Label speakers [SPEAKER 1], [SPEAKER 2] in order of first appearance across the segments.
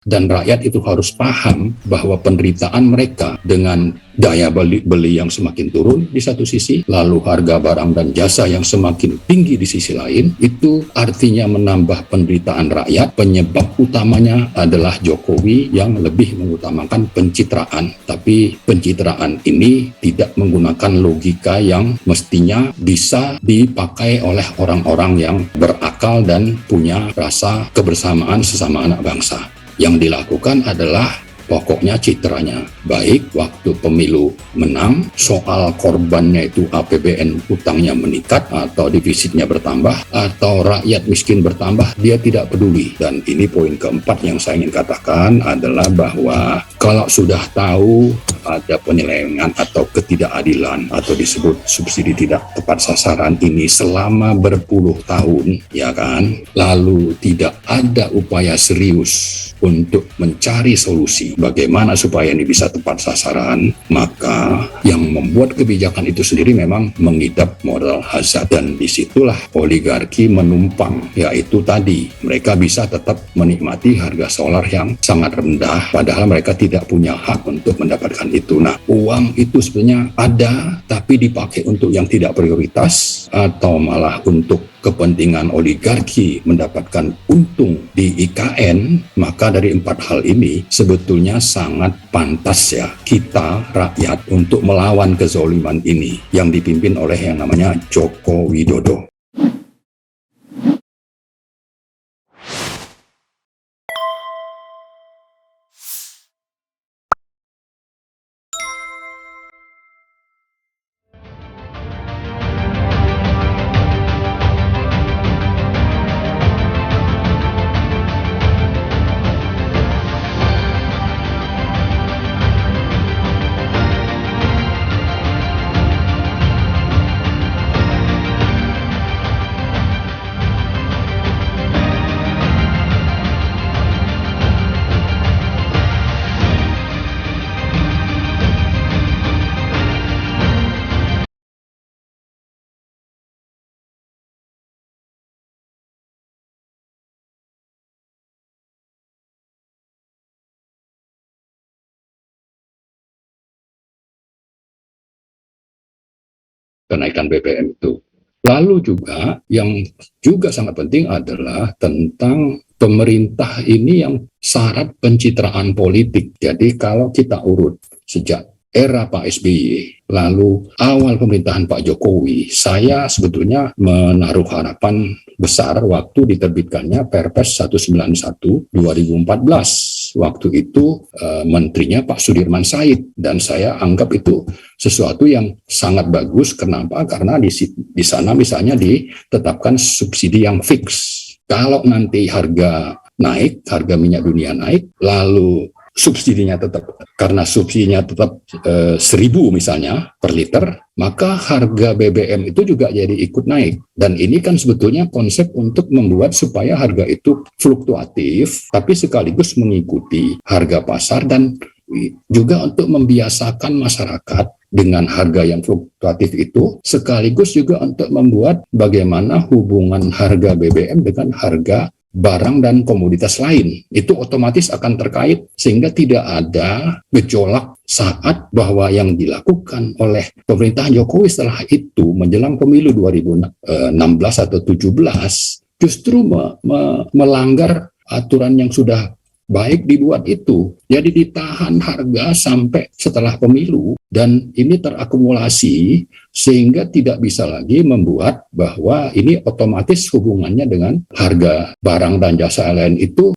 [SPEAKER 1] Dan rakyat itu harus paham bahwa penderitaan mereka dengan daya beli yang semakin turun di satu sisi, lalu harga barang dan jasa yang semakin tinggi di sisi lain, itu artinya menambah penderitaan rakyat. Penyebab utamanya adalah Jokowi yang lebih mengutamakan pencitraan. Tapi pencitraan ini tidak menggunakan logika yang mestinya bisa dipakai oleh orang-orang yang berakal dan punya rasa kebersamaan sesama anak bangsa. Yang dilakukan adalah pokoknya citranya baik waktu pemilu menang, soal korbannya itu APBN utangnya meningkat atau defisitnya bertambah atau rakyat miskin bertambah, dia tidak peduli. Dan ini poin keempat yang saya ingin katakan adalah bahwa kalau sudah tahu ada penyelewengan atau ketidakadilan atau disebut subsidi tidak tepat sasaran ini selama berpuluh tahun, ya kan, lalu tidak ada upaya serius untuk mencari solusi bagaimana supaya ini bisa tepat sasaran, maka yang membuat kebijakan itu sendiri memang mengidap moral hazard. Dan disitulah oligarki menumpang, yaitu tadi mereka bisa tetap menikmati harga solar yang sangat rendah padahal mereka tidak punya hak untuk mendapatkan itu. Nah, uang itu sebenarnya ada tapi dipakai untuk yang tidak prioritas atau malah untuk kepentingan oligarki mendapatkan untung di IKN. Maka dari empat hal ini sebetulnya sangat pantas ya kita rakyat untuk melawan kezoliman ini yang dipimpin oleh yang namanya Joko Widodo. Kenaikan BBM itu. Lalu juga yang juga sangat penting adalah tentang pemerintah ini yang syarat pencitraan politik. Jadi kalau kita urut sejak era Pak SBY, lalu awal pemerintahan Pak Jokowi, saya sebetulnya menaruh harapan besar waktu diterbitkannya Perpres 191 2014. Waktu itu menterinya Pak Sudirman Said, dan saya anggap itu sesuatu yang sangat bagus. Kenapa? Karena di sana misalnya ditetapkan subsidi yang fix. Kalau nanti harga naik, harga minyak dunia naik, lalu subsidinya tetap, karena subsidinya tetap 1.000 misalnya per liter, maka harga BBM itu juga jadi ikut naik. Dan ini kan sebetulnya konsep untuk membuat supaya harga itu fluktuatif, tapi sekaligus mengikuti harga pasar, dan juga untuk membiasakan masyarakat dengan harga yang fluktuatif itu, sekaligus juga untuk membuat bagaimana hubungan harga BBM dengan harga barang dan komoditas lain itu otomatis akan terkait, sehingga tidak ada gejolak saat bahwa yang dilakukan oleh pemerintahan Jokowi setelah itu menjelang pemilu 2016 atau 17 justru melanggar aturan yang sudah baik dibuat itu. Jadi ditahan harga sampai setelah pemilu, dan ini terakumulasi sehingga tidak bisa lagi membuat bahwa ini otomatis hubungannya dengan harga barang dan jasa lain itu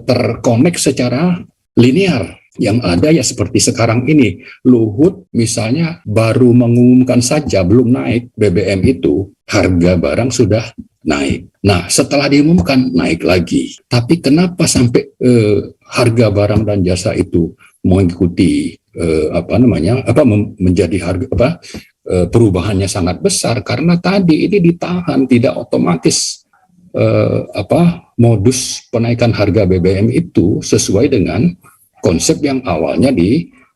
[SPEAKER 1] terkonek secara linear. Yang ada ya seperti sekarang ini, Luhut misalnya baru mengumumkan saja belum naik BBM itu, harga barang sudah naik. Nah, setelah diumumkan naik lagi. Tapi kenapa sampai harga barang dan jasa itu mengikuti menjadi harga perubahannya sangat besar? Karena tadi ini ditahan, tidak otomatis modus penaikan harga BBM itu sesuai dengan konsep yang awalnya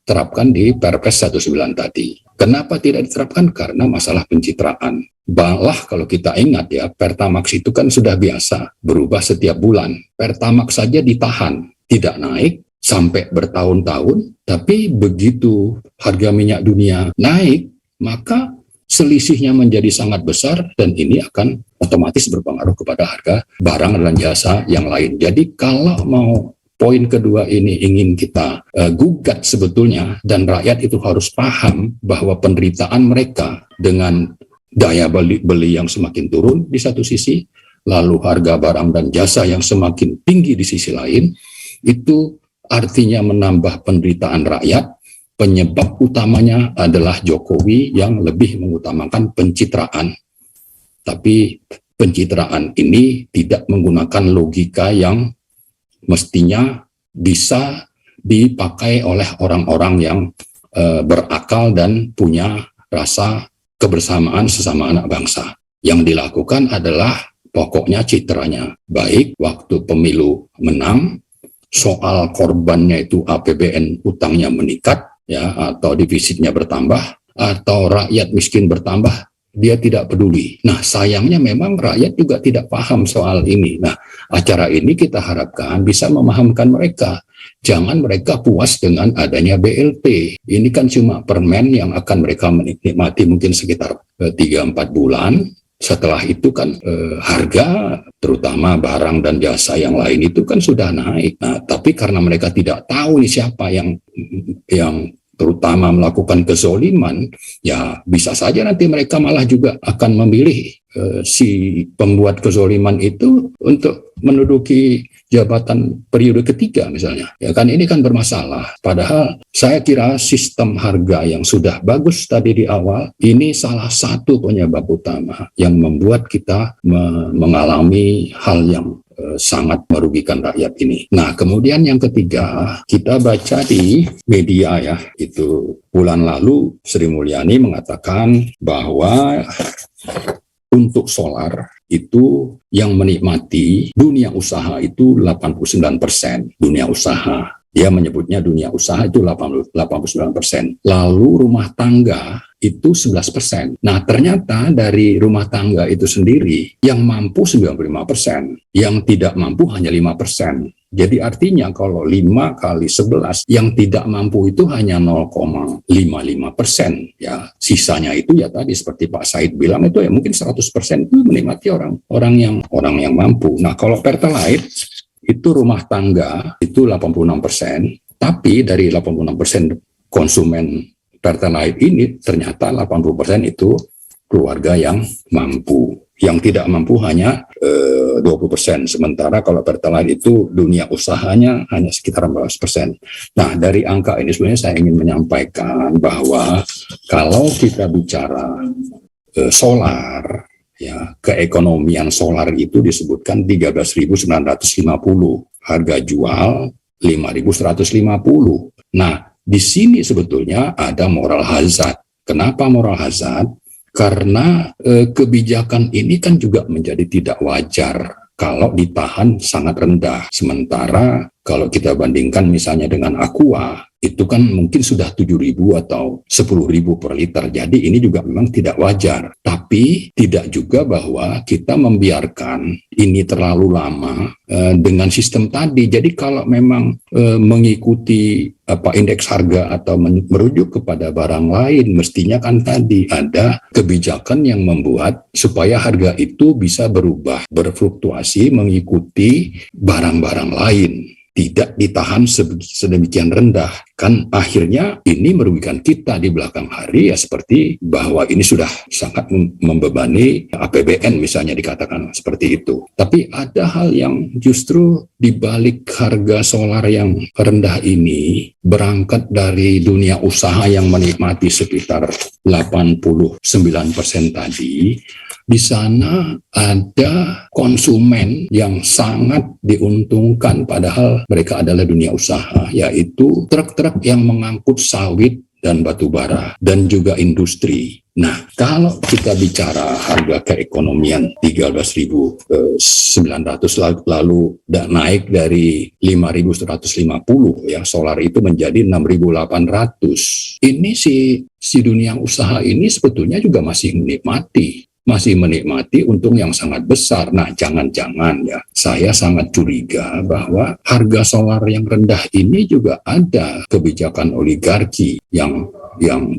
[SPEAKER 1] diterapkan di Perpres 19 tadi. Kenapa tidak diterapkan? Karena masalah pencitraan. Malah kalau kita ingat ya, Pertamax itu kan sudah biasa berubah setiap bulan. Pertamax saja ditahan, tidak naik sampai bertahun-tahun, tapi begitu harga minyak dunia naik, maka selisihnya menjadi sangat besar dan ini akan otomatis berpengaruh kepada harga barang dan jasa yang lain. Jadi kalau mau poin kedua ini ingin kita gugat sebetulnya, dan rakyat itu harus paham bahwa penderitaan mereka dengan daya beli yang semakin turun di satu sisi, lalu harga barang dan jasa yang semakin tinggi di sisi lain, itu artinya menambah penderitaan rakyat. Penyebab utamanya adalah Jokowi yang lebih mengutamakan pencitraan. Tapi pencitraan ini tidak menggunakan logika yang mestinya bisa dipakai oleh orang-orang yang berakal dan punya rasa kebersamaan sesama anak bangsa. Yang dilakukan adalah pokoknya citranya baik waktu pemilu menang, soal korbannya itu APBN utangnya meningkat, ya, atau defisitnya bertambah, atau rakyat miskin bertambah, dia tidak peduli. Nah, sayangnya memang rakyat juga tidak paham soal ini. Nah, acara ini kita harapkan bisa memahamkan mereka. Jangan mereka puas dengan adanya BLT. Ini kan cuma permen yang akan mereka menikmati mungkin sekitar 3-4 bulan. Setelah itu kan harga terutama barang dan jasa yang lain itu kan sudah naik. Nah, tapi karena mereka tidak tahu nih siapa yang terutama melakukan kezoliman, ya bisa saja nanti mereka malah juga akan memilih si pembuat kezoliman itu untuk menduduki jabatan periode ketiga misalnya. Ya kan ini kan bermasalah. Padahal saya kira sistem harga yang sudah bagus tadi di awal, ini salah satu penyebab utama yang membuat kita mengalami hal yang sangat merugikan rakyat ini. Nah, kemudian yang ketiga, kita baca di media ya, itu bulan lalu Sri Mulyani mengatakan bahwa untuk solar itu yang menikmati dunia usaha itu 89%. Dunia usaha, dia menyebutnya dunia usaha itu 89%. Lalu rumah tangga itu 11%. Nah, ternyata dari rumah tangga itu sendiri yang mampu 95%, yang tidak mampu hanya 5%. Jadi artinya kalau 5 kali 11, yang tidak mampu itu hanya 0,55%. Ya, sisanya itu ya tadi seperti Pak Said bilang itu ya mungkin 100% itu menikmati orang yang mampu. Nah, kalau Pertalite itu rumah tangga itu 86%, tapi dari 86% konsumen Pertalite ini ternyata 80% itu keluarga yang mampu. Yang tidak mampu hanya 20%. Sementara kalau Pertalite itu dunia usahanya hanya sekitar 14%. Nah, dari angka ini sebenarnya saya ingin menyampaikan bahwa kalau kita bicara solar, ya, keekonomian solar itu disebutkan 13.950, harga jual 5.150. Nah, di sini sebetulnya ada moral hazard. Kenapa moral hazard? Karena kebijakan ini kan juga menjadi tidak wajar kalau ditahan sangat rendah. Sementara kalau kita bandingkan misalnya dengan Aqua, itu kan mungkin sudah 7.000 atau 10.000 per liter. Jadi ini juga memang tidak wajar. Tapi tidak juga bahwa kita membiarkan ini terlalu lama dengan sistem tadi. Jadi kalau memang mengikuti indeks harga atau merujuk kepada barang lain, mestinya kan tadi ada kebijakan yang membuat supaya harga itu bisa berubah, berfluktuasi mengikuti barang-barang lain. Tidak ditahan sedemikian rendah. Kan akhirnya ini merugikan kita di belakang hari, ya seperti bahwa ini sudah sangat membebani APBN misalnya dikatakan seperti itu. Tapi ada hal yang justru di balik harga solar yang rendah ini berangkat dari dunia usaha yang menikmati sekitar 89% tadi. Di sana ada konsumen yang sangat diuntungkan padahal mereka adalah dunia usaha, yaitu truk-truk yang mengangkut sawit dan batu bara dan juga industri. Nah, kalau kita bicara harga keekonomian 13.900 lalu naik dari 5.150 ya, solar itu menjadi 6.800. Ini si dunia usaha ini sebetulnya juga masih menikmati untung yang sangat besar. Nah, jangan-jangan ya, saya sangat curiga bahwa harga solar yang rendah ini juga ada kebijakan oligarki yang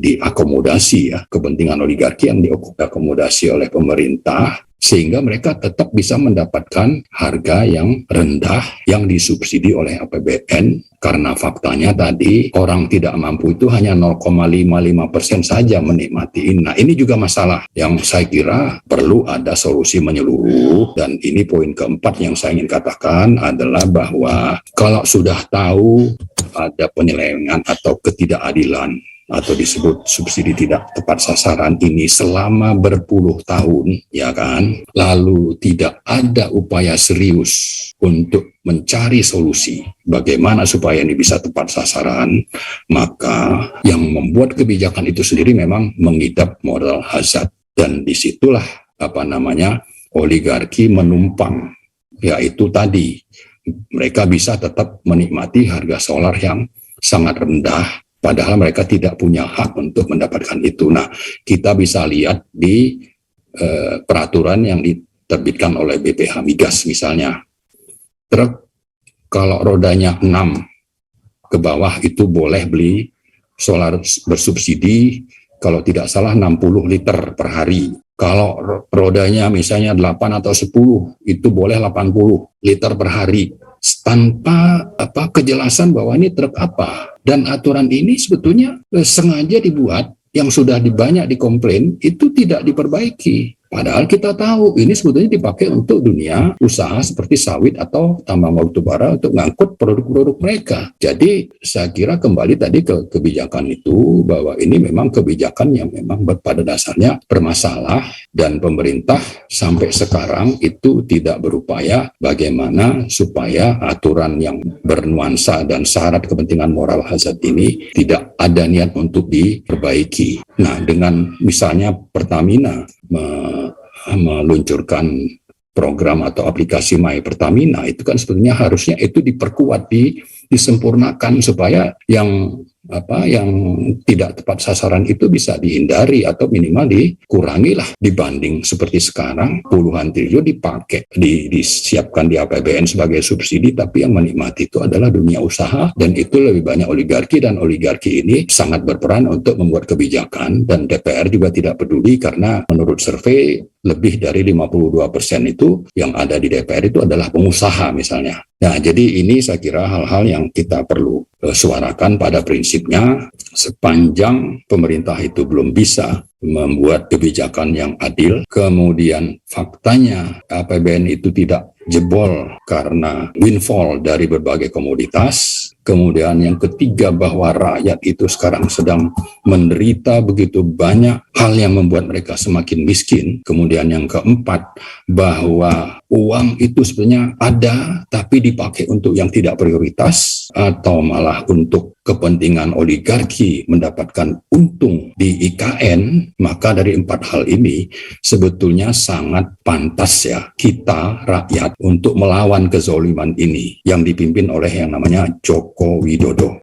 [SPEAKER 1] diakomodasi ya, kepentingan oligarki yang diakomodasi oleh pemerintah, sehingga mereka tetap bisa mendapatkan harga yang rendah yang disubsidi oleh APBN, karena faktanya tadi orang tidak mampu itu hanya 0,55% saja menikmati. Nah, ini juga masalah yang saya kira perlu ada solusi menyeluruh, dan ini poin keempat yang saya ingin katakan adalah bahwa kalau sudah tahu ada penyelewengan atau ketidakadilan atau disebut subsidi tidak tepat sasaran ini selama berpuluh tahun, ya kan, lalu tidak ada upaya serius untuk mencari solusi bagaimana supaya ini bisa tepat sasaran, maka yang membuat kebijakan itu sendiri memang mengidap moral hazard, dan disitulah oligarki menumpang, yaitu tadi mereka bisa tetap menikmati harga solar yang sangat rendah, padahal mereka tidak punya hak untuk mendapatkan itu. Nah, kita bisa lihat di peraturan yang diterbitkan oleh BPH Migas misalnya. Truk kalau rodanya 6 ke bawah itu boleh beli solar bersubsidi, kalau tidak salah 60 liter per hari. Kalau rodanya misalnya 8 atau 10, itu boleh 80 liter per hari. Tanpa kejelasan bahwa ini truk apa. Dan aturan ini sebetulnya sengaja dibuat, yang sudah banyak dikomplain itu tidak diperbaiki. Padahal kita tahu ini sebetulnya dipakai untuk dunia usaha seperti sawit atau tambang batu bara untuk ngangkut produk-produk mereka. Jadi saya kira kembali tadi ke kebijakan itu, bahwa ini memang kebijakan yang memang pada dasarnya bermasalah, dan pemerintah sampai sekarang itu tidak berupaya bagaimana supaya aturan yang bernuansa dan syarat kepentingan moral hazard ini tidak ada niat untuk diperbaiki. Nah, dengan misalnya Pertamina meluncurkan program atau aplikasi My Pertamina, itu kan sebetulnya harusnya itu diperkuat, disempurnakan supaya yang tidak tepat sasaran itu bisa dihindari atau minimal dikurangi lah, dibanding seperti sekarang puluhan triliun dipakai disiapkan di APBN sebagai subsidi, tapi yang menikmati itu adalah dunia usaha, dan itu lebih banyak oligarki, dan oligarki ini sangat berperan untuk membuat kebijakan, dan DPR juga tidak peduli, karena menurut survei lebih dari 52% itu yang ada di DPR itu adalah pengusaha misalnya. Nah, jadi ini saya kira hal-hal yang kita perlu suarakan pada prinsipnya. Sepanjang pemerintah itu belum bisa membuat kebijakan yang adil, kemudian faktanya APBN itu tidak jebol karena windfall dari berbagai komoditas, kemudian yang ketiga bahwa rakyat itu sekarang sedang menderita begitu banyak hal yang membuat mereka semakin miskin, kemudian yang keempat bahwa uang itu sebenarnya ada tapi dipakai untuk yang tidak prioritas atau malah untuk kepentingan oligarki mendapatkan untung di IKN, maka dari empat hal ini sebetulnya sangat pantas ya kita rakyat untuk melawan kezoliman ini yang dipimpin oleh yang namanya Joko Widodo.